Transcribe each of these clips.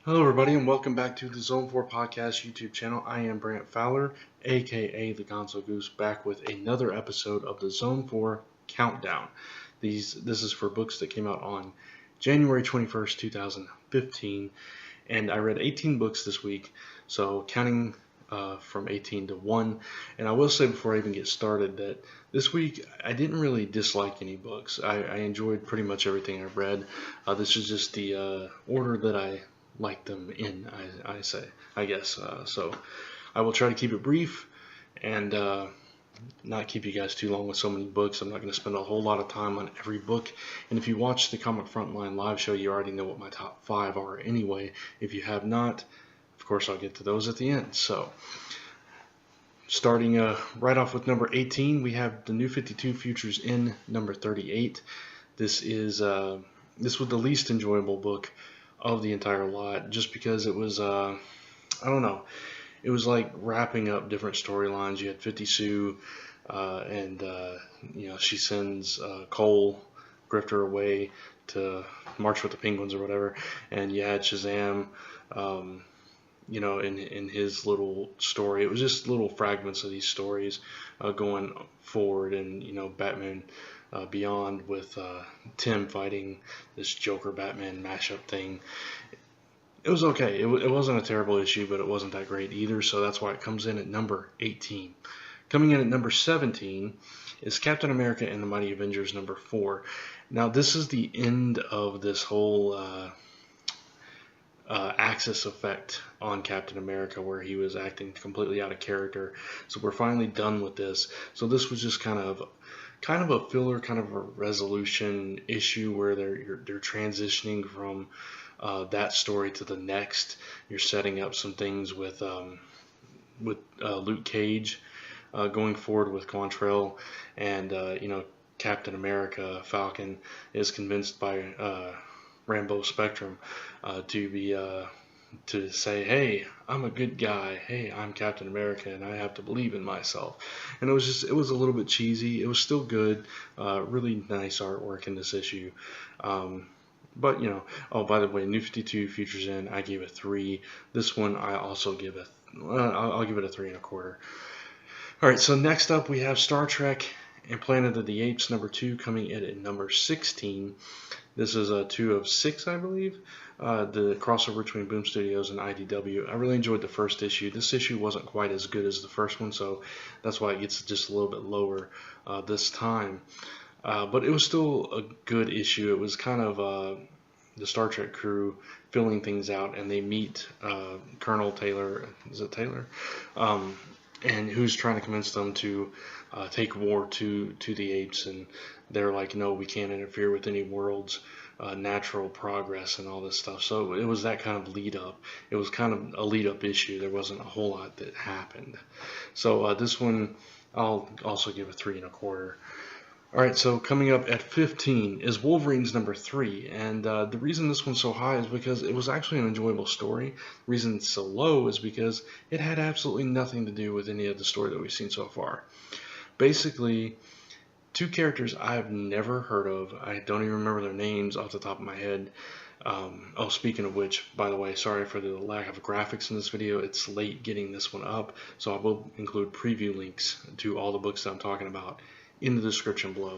Hello, everybody, and welcome back to the Zone 4 Podcast YouTube channel. I am Brant Fowler, aka the Gonzogoose, back with another episode of the Zone 4 Countdown. This is for books that came out on January 21st, 2015, and I read 18 books this week, so counting from 18 to 1. And I will say before I even get started that this week I didn't really dislike any books. I enjoyed pretty much everything I read. This is just the order that I like them in, I guess. So I will try to keep it brief and not keep you guys too long with so many books. I'm not going to spend a whole lot of time on every book. And if you watch the Comic Frontline live show, you already know what my top 5 are anyway. If you have not, of course, I'll get to those at the end. So starting right off with number 18, we have the New 52 Futures in number 38. This was the least enjoyable book of the entire lot, just because it was I don't know, it was like wrapping up different storylines. You had 50 Sue and she sends Cole Grifter away to march with the Penguins or whatever, and you had Shazam in his little story. It was just little fragments of these stories going forward, and Batman Beyond with Tim fighting this Joker Batman mashup thing. It was okay. It wasn't a terrible issue, but it wasn't that great either, so that's why it comes in at number 18. Coming in at number 17 is Captain America and the Mighty Avengers number 4. Now, this is the end of this whole Axis effect on Captain America, where he was acting completely out of character. So we're finally done with this. So this was just kind of a filler, kind of a resolution issue where they're transitioning from that story to the next. You're setting up some things with Luke Cage going forward with Quantrill, and Captain America Falcon is convinced by Rambo Spectrum to say, hey, I'm a good guy. Hey, I'm Captain America, and I have to believe in myself. And it was a little bit cheesy. It was still good. Really nice artwork in this issue. But oh, by the way, New 52 Futures In, I gave a 3. This one I also give I'll give it a 3.25. All right, so next up we have Star Trek and Planet of the Apes number 2 coming in at number 16. This is a 2 of 6, I believe. The crossover between Boom Studios and IDW. I really enjoyed the first issue. This issue wasn't quite as good as the first one, so that's why it gets just a little bit lower this time. But it was still a good issue. It was kind of the Star Trek crew filling things out, and they meet Colonel Taylor. Is it Taylor? And who's trying to convince them to take war to the apes, and they're like, no, we can't interfere with any world's natural progress and all this stuff. So it was that kind of lead up. It was kind of a lead up issue. There wasn't a whole lot that happened. So this one I'll also give a 3.25. All right, so coming up at 15 is Wolverines number 3, and the reason this one's so high is because it was actually an enjoyable story. The reason it's so low is because it had absolutely nothing to do with any of the story that we've seen so far. Basically, 2 characters I've never heard of. I don't even remember their names off the top of my head. Oh, speaking of which, by the way, sorry for the lack of graphics in this video. It's late getting this one up, so I will include preview links to all the books that I'm talking about in the description below.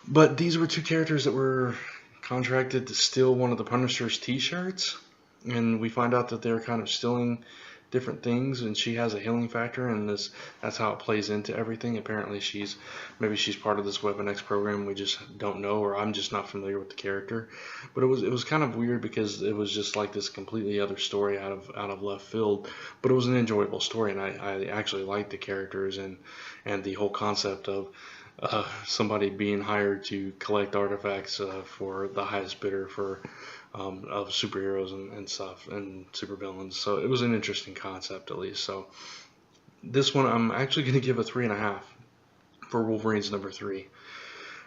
But these were 2 characters that were contracted to steal one of the Punisher's t-shirts, and we find out that they're kind of stealing different things, and she has a healing factor, and that's how it plays into everything. Apparently maybe she's part of this Weapon X program, we just don't know, or I'm just not familiar with the character. But it was kind of weird because it was just like this completely other story out of left field, but it was an enjoyable story, and I actually liked the characters and the whole concept of somebody being hired to collect artifacts for the highest bidder of superheroes and stuff and supervillains. So it was an interesting concept, at least. So this one I'm actually going to give a 3.5 for Wolverines number 3.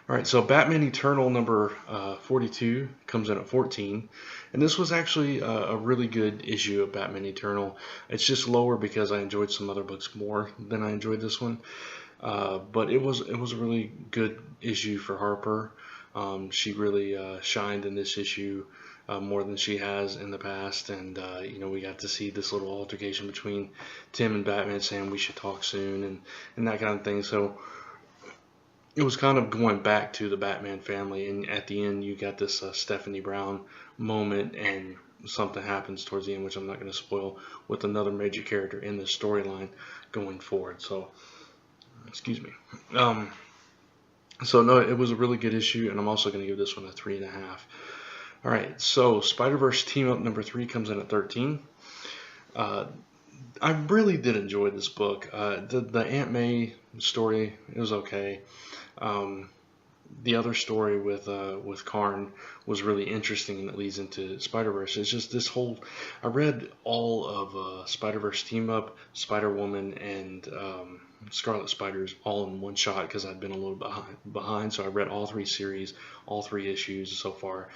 All right, so Batman Eternal number 42 comes in at 14, and this was actually a really good issue of Batman Eternal. It's just lower because I enjoyed some other books more than I enjoyed this one. But it was a really good issue for Harper. She really shined in this issue. more than she has in the past. And we got to see this little altercation between Tim and Batman saying we should talk soon and that kind of thing. So it was kind of going back to the Batman family, and at the end you got this Stephanie Brown moment, and something happens towards the end, which I'm not going to spoil, with another major character in the storyline going forward. So, excuse me. So no, it was a really good issue, and I'm also going to give this one a 3.5. All right, so Spider-Verse Team Up number 3 comes in at 13. I really did enjoy this book. The Aunt May story, it was okay. The other story with Karn was really interesting, and it leads into Spider-Verse. It's just this whole, I read all of Spider-Verse Team Up, Spider-Woman, and Scarlet Spiders all in one shot because I'd been a little behind. So I read all 3 series, all 3 issues so far,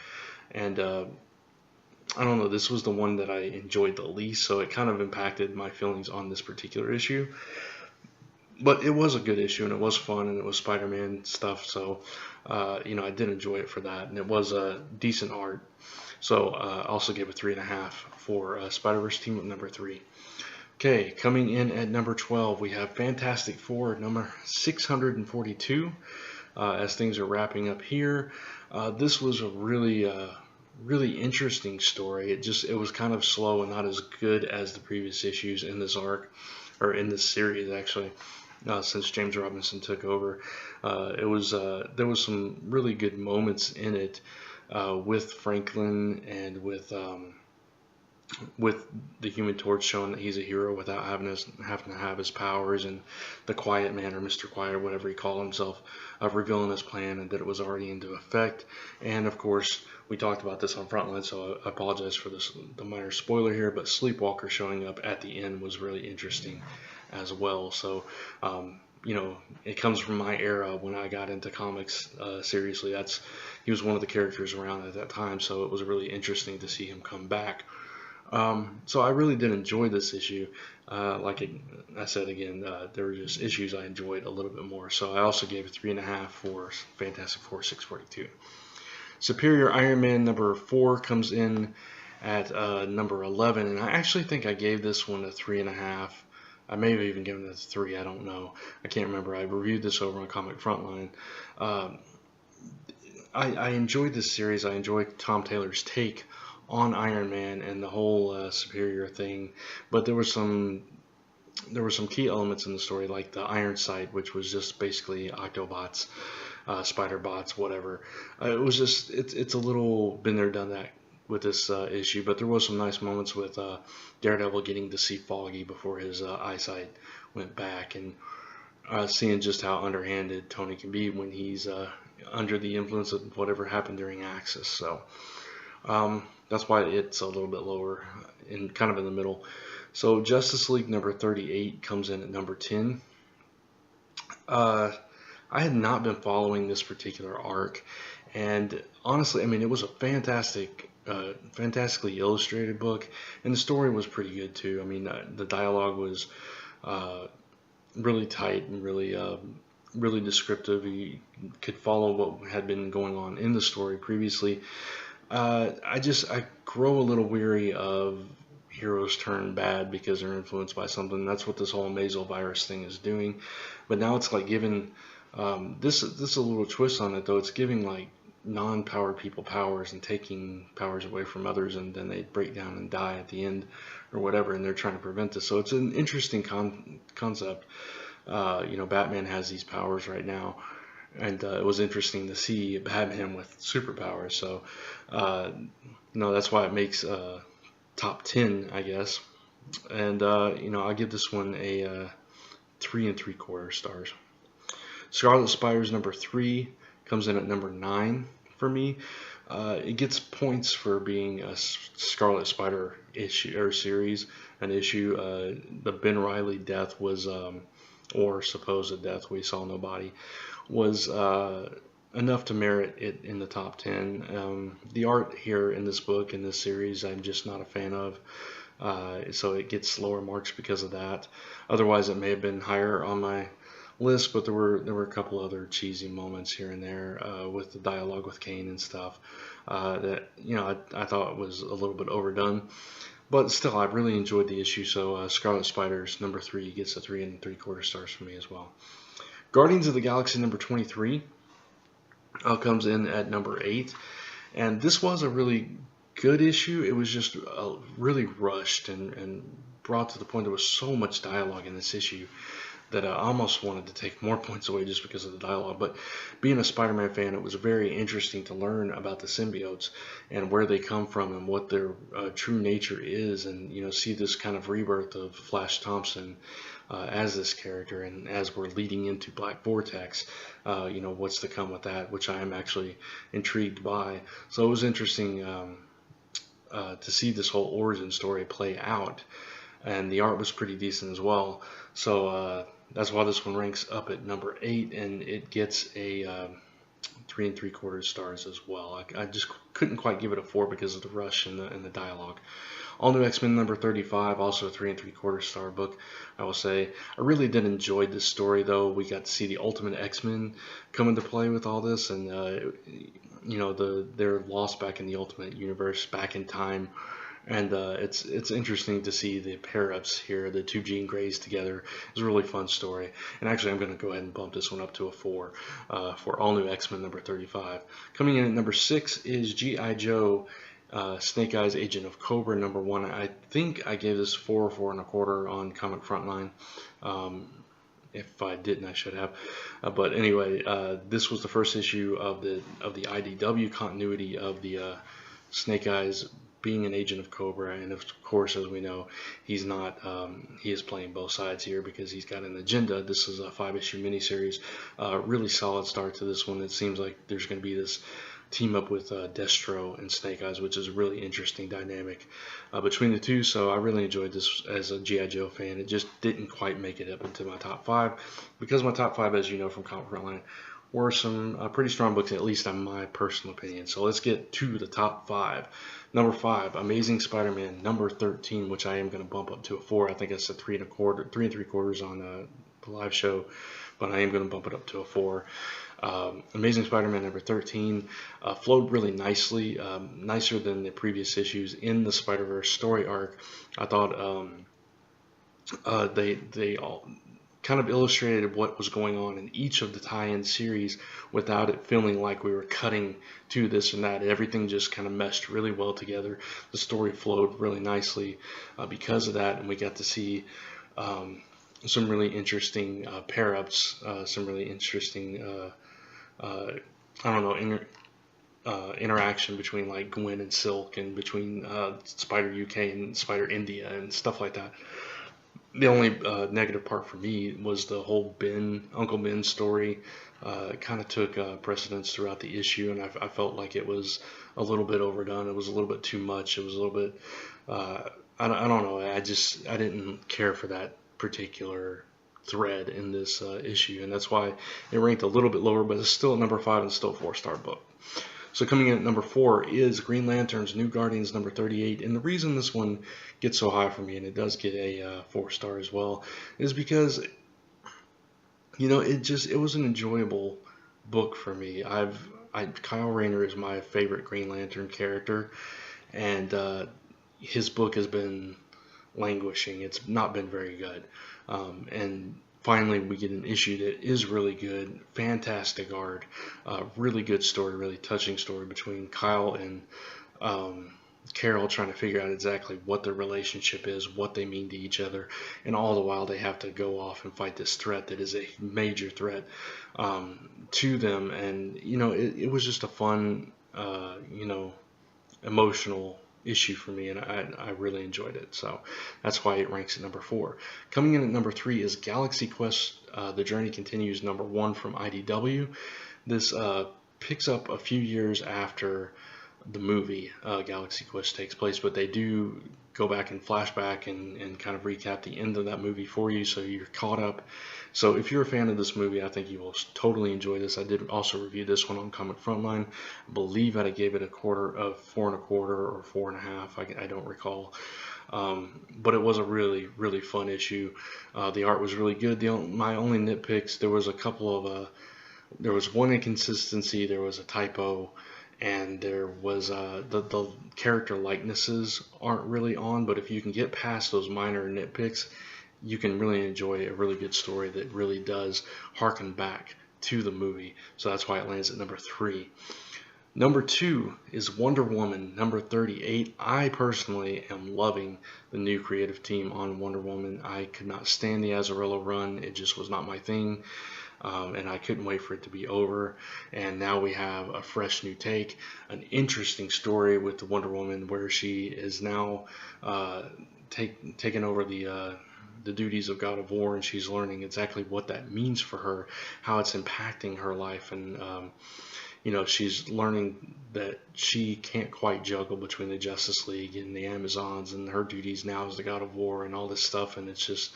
and I don't know, this was the one that I enjoyed the least, so it kind of impacted my feelings on this particular issue. But it was a good issue, and it was fun, and it was Spider-Man stuff, so I did enjoy it for that, and it was a decent art. So I also gave it 3.5 for Spider-Verse Team Up number 3. Okay, coming in at number 12, we have Fantastic Four number 642. As things are wrapping up here, this was a really interesting story. It was kind of slow and not as good as the previous issues in this arc, or in this series actually. Since James Robinson took over, there was some really good moments in it with Franklin and with the Human Torch showing that he's a hero without having to have his powers, and the Quiet Man, or Mr. Quiet, or whatever he called himself, revealing his plan and that it was already into effect. And of course, we talked about this on Frontline, so I apologize for the minor spoiler here, but Sleepwalker showing up at the end was really interesting as well. So it comes from my era when I got into comics seriously. He was one of the characters around at that time, so it was really interesting to see him come back. So I really did enjoy this issue. I said again, there were just issues I enjoyed a little bit more. So I also gave it 3.5 for Fantastic Four 642. Superior Iron Man number 4 comes in at number 11, and I actually think I gave this one a 3.5. I may have even given it a 3. I don't know. I can't remember. I reviewed this over on Comic Frontline. I enjoyed this series. I enjoyed Tom Taylor's take on Iron Man and the whole Superior thing, but there were some key elements in the story, like the Iron Sight, which was just basically Octobots, Spider Bots, whatever. It's a little been there, done that with this issue, but there was some nice moments with Daredevil getting to see Foggy before his eyesight went back, and seeing just how underhanded Tony can be when he's under the influence of whatever happened during Axis. So that's why it's a little bit lower, and kind of in the middle. So Justice League number 38 comes in at number 10. I had not been following this particular arc, and honestly, I mean, it was a fantastically illustrated book, and the story was pretty good too. I mean, the dialogue was really tight and really descriptive. You could follow what had been going on in the story previously. I grow a little weary of heroes turn bad because they're influenced by something. That's what this whole Mazel virus thing is doing. But now it's like giving this a little twist on it, though. It's giving like non-powered people powers and taking powers away from others, and then they break down and die at the end or whatever, and they're trying to prevent this. So it's an interesting concept. Batman has these powers right now, and it was interesting to see Batman with superpowers. So that's why it makes top 10, I guess. And I'll give this one a 3 3/4 stars. Scarlet Spiders number 3 comes in at number 9 for me. It gets points for being a Scarlet Spider issue or series. An issue. The Ben Reilly death was, or supposed death, we saw nobody, was enough to merit it in the top 10. The art here in this book, in this series, I'm just not a fan of. So it gets lower marks because of that. Otherwise, it may have been higher on my list, but there were a couple other cheesy moments here and there with the dialogue with Kane and stuff that I thought was a little bit overdone. But still, I really enjoyed the issue. So Scarlet Spiders #3 gets a 3 3/4 stars from me as well. Guardians of the Galaxy #23 comes in at #8, and this was a really good issue. It was just really rushed and brought to the point. There was so much dialogue in this issue that I almost wanted to take more points away just because of the dialogue. But being a Spider-Man fan, it was very interesting to learn about the symbiotes and where they come from and what their true nature is, and see this kind of rebirth of Flash Thompson as this character, and as we're leading into Black Vortex, what's to come with that, which I am actually intrigued by. So it was interesting to see this whole origin story play out, and the art was pretty decent as well. So that's why this one ranks up at #8, and it gets a 3 3/4 stars as well. I just couldn't quite give it a 4 because of the rush and the dialogue. All New X-Men #35, also a 3 3/4 star book, I will say. I really did enjoy this story, though. We got to see the Ultimate X-Men come into play with all this, and they're lost back in the Ultimate Universe, back in time. And it's interesting to see the pair-ups here, the two Jean Greys together. It's a really fun story. And actually, I'm going to go ahead and bump this one up to a 4 for All New X-Men #35. Coming in at #6 is G.I. Joe Snake Eyes Agent of Cobra #1. I think I gave this 4 or 4 1/4 on Comic Frontline. If I didn't, I should have. But anyway, this was the first issue of the IDW continuity of the Snake Eyes being an agent of Cobra, and of course, as we know, he's not. He is playing both sides here because he's got an agenda. This is a 5-issue miniseries. Really solid start to this one. It seems like there's going to be this team up with Destro and Snake Eyes, which is a really interesting dynamic between the two. So I really enjoyed this as a G.I. Joe fan. It just didn't quite make it up into my top 5 because my top 5, as you know from Comic Frontline, were some pretty strong books, at least in my personal opinion. So let's get to the top 5. #5, Amazing Spider-Man #13, which I am going to bump up to a 4. I think it's a 3 3/4 on the live show, but I am going to bump it up to a 4. Amazing Spider-Man #13 flowed really nicely, nicer than the previous issues in the Spider-Verse story arc. I thought they all kind of illustrated what was going on in each of the tie-in series without it feeling like we were cutting to this and that. Everything just kind of meshed really well together. The story flowed really nicely because of that, and we got to see some really interesting pair-ups, some really interesting interaction between like Gwen and Silk, and between Spider UK and Spider India and stuff like that. The only negative part for me was the whole Uncle Ben story. It kind of took precedence throughout the issue, and I felt like it was a little bit overdone. It was a little bit too much. It was a little bit, I don't know. I didn't care for that particular thread in this issue, and that's why it ranked a little bit lower, but it's still at #5 and still a 4-star book. So coming in at #4 is Green Lantern's New Guardians #38, and the reason this one gets so high for me, and it does get a 4-star as well, is because it was an enjoyable book for me. Kyle Rayner is my favorite Green Lantern character, and his book has been languishing. It's not been very good, and finally we get an issue that is really good, fantastic art, really good story, really touching story between Kyle and Carol, trying to figure out exactly what their relationship is, what they mean to each other, and all the while they have to go off and fight this threat that is a major threat to them. And it was just a fun emotional issue for me, and I really enjoyed it. So that's why it ranks at #4. Coming in at #3 is Galaxy Quest The Journey Continues #1 from IDW. This picks up a few years after the movie Galaxy Quest takes place, but they do go back and flashback and kind of recap the end of that movie for you so you're caught up. So if you're a fan of this movie, I think you will totally enjoy this. I did also review this one on Comic Frontline. I believe I gave it a quarter of 4.25 or 4.5. I don't recall. But it was a really, really fun issue. The art was really good. My only nitpicks, there was a couple of, there was one inconsistency, there was a typo, and there was the character likenesses aren't really on, but if you can get past those minor nitpicks, you can really enjoy a really good story that really does harken back to the movie. So that's why it lands at number 3. Number 2 is Wonder Woman, number 38. I personally am loving the new creative team on Wonder Woman. I could not stand the Azzarello run. It just was not my thing. And I couldn't wait for it to be over. And now we have a fresh new take, an interesting story with the Wonder Woman where she is now taking over the duties of God of War, and she's learning exactly what that means for her, how it's impacting her life, and you know, she's learning that she can't quite juggle between the Justice League and the Amazons, and her duties now as the God of War and all this stuff. And it's just,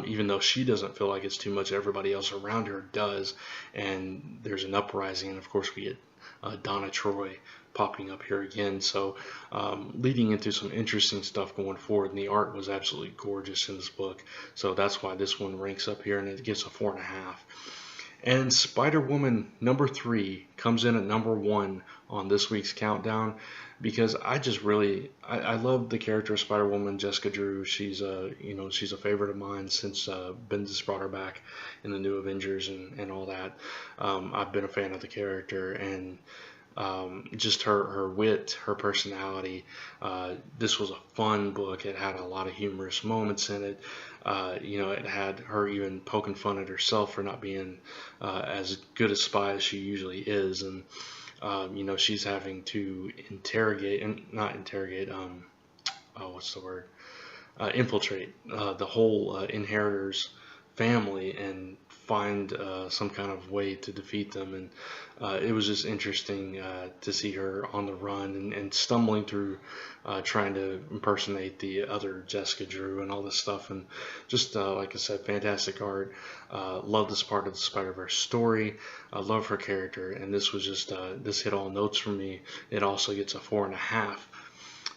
even though she doesn't feel like it's too much, everybody else around her does. And there's an uprising, and of course we get Donna Troy popping up here again. So leading into some interesting stuff going forward, and the art was absolutely gorgeous in this book. So that's why this one ranks up here, and it gets a 4.5. And Spider-Woman number 3 comes in at number 1 on this week's countdown, because I just really I love the character of Spider-Woman, Jessica Drew. She's she's a favorite of mine since Bendis brought her back in the new Avengers and all that. I've been a fan of the character, and just her wit, her personality. This was a fun book. It had a lot of humorous moments in it. It had her even poking fun at herself for not being as good a spy as she usually is, and she's having to infiltrate the whole Inheritors family and find some kind of way to defeat them. And it was just interesting to see her on the run and stumbling through trying to impersonate the other Jessica Drew and all this stuff. And just like I said, fantastic art. Love this part of the Spider-Verse story. I love her character, and this was just this hit all notes for me. It also gets a 4.5.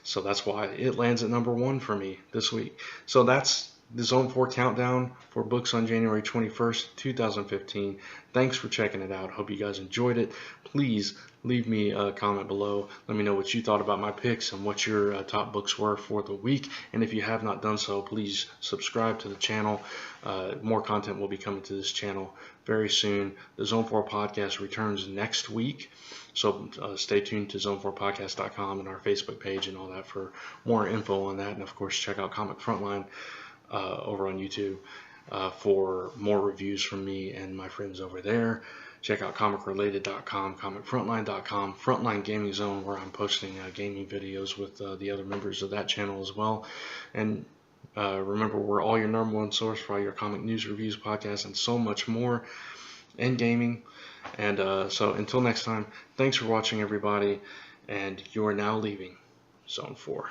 So that's why it lands at number 1 for me this week. So that's the Zone 4 countdown for books on January 21st, 2015. Thanks for checking it out. Hope you guys enjoyed it. Please leave me a comment below. Let me know what you thought about my picks and what your top books were for the week. And if you have not done so, please subscribe to the channel. More content will be coming to this channel very soon. The Zone 4 podcast returns next week. So stay tuned to zone4podcast.com and our Facebook page and all that for more info on that. And of course, check out Comic Frontline over on YouTube for more reviews from me and my friends over there. Check out comicrelated.com, comicfrontline.com, Frontline Gaming Zone, where I'm posting gaming videos with the other members of that channel as well. And remember, we're all your number 1 source for all your comic news, reviews, podcasts, and so much more, and gaming. And so until next time, thanks for watching, everybody, and you are now leaving Zone 4.